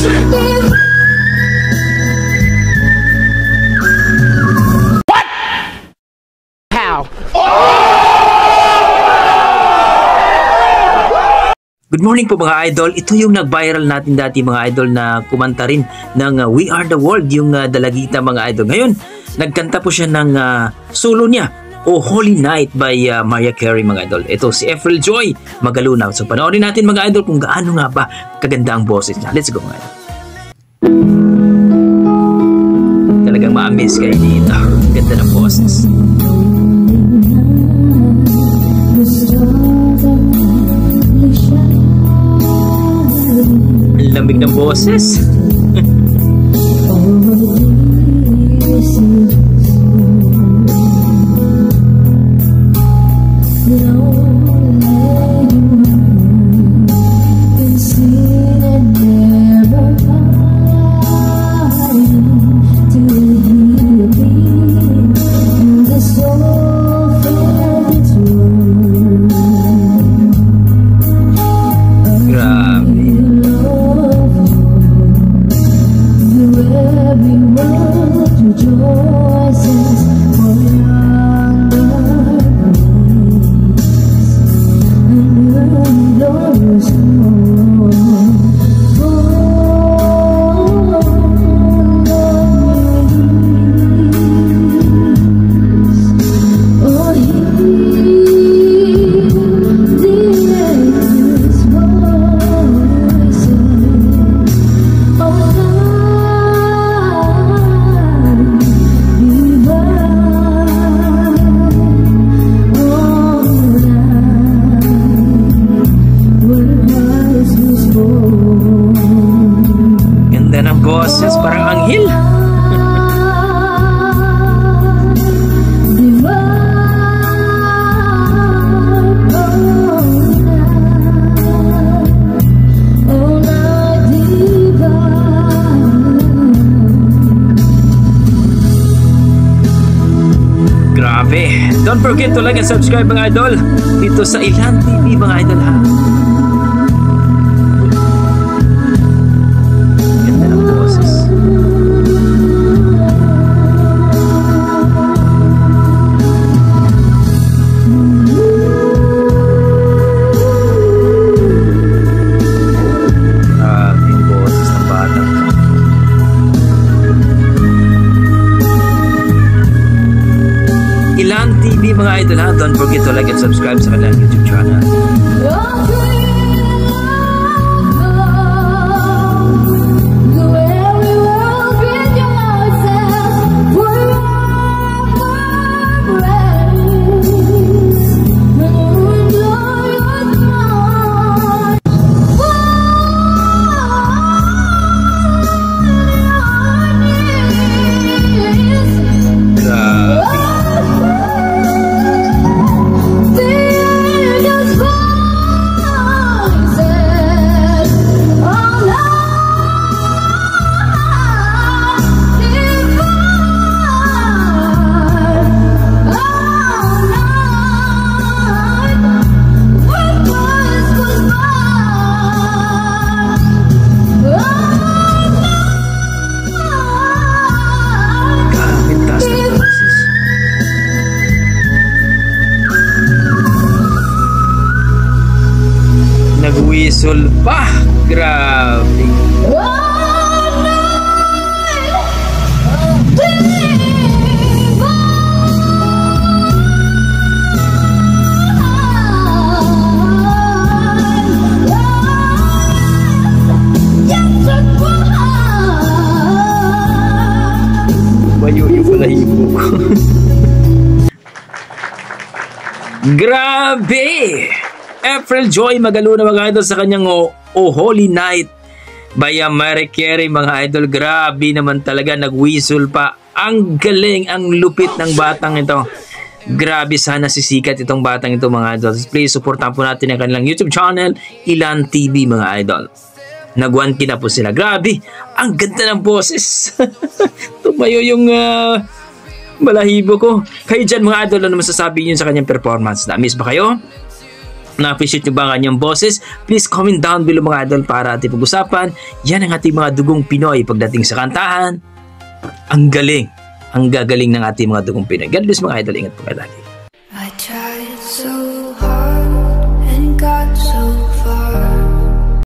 What? How? Good morning po mga idol. Ito yung nag-viral natin dati mga idol na kumanta rin ng We Are The World, yung Dalagita mga idol. Ngayon, nagkanta po siya ng solo niya, Oh Holy Night by Mariah Carey mga idol. Ito si April Joy Magaluna. So panoorin natin mga idol kung gaano nga ba kaganda ang boses niya. Let's go mga idol. Talagang ma-amaze kayo dito. Ganda ng boses. Lamig ng boses. Boses parang anghel. Grabe. Don't forget to like and subscribe mga idol dito sa Ilan TV mga idol ha. Ilan TV mga idol ha. Don't forget to like and subscribe sa kanilang YouTube channel. Nag-whistle pa. Grabe. Bayo yung balahibo ko. Grabe! April Joy Magaluna mga idol sa kanyang Oh Holy Night by Mariah Carey mga idol. Grabe naman talaga, nag-whistle pa. Ang galing, ang lupit ng batang ito. Grabe, sana sisikat itong batang ito mga idol. Please supportan po natin ang kanilang YouTube channel, Ilan TV mga idol. Nag-1K na po sila. Grabe, ang ganda ng boses. Tumayo yung balahibo ko. Kayo dyan mga idol, ano masasabi nyo sa kanyang performance? Na-miss ba kayo? Na-appreciate nyo ba ang kanyang boses? Please comment down below mga idol para ating pag-usapan. Yan ang ating mga dugong Pinoy pagdating sa kantahan. Ang galing. Ang gagaling ng ating mga dugong Pinoy. God bless mga idol. Ingat po kayo lagi. I tried so hard.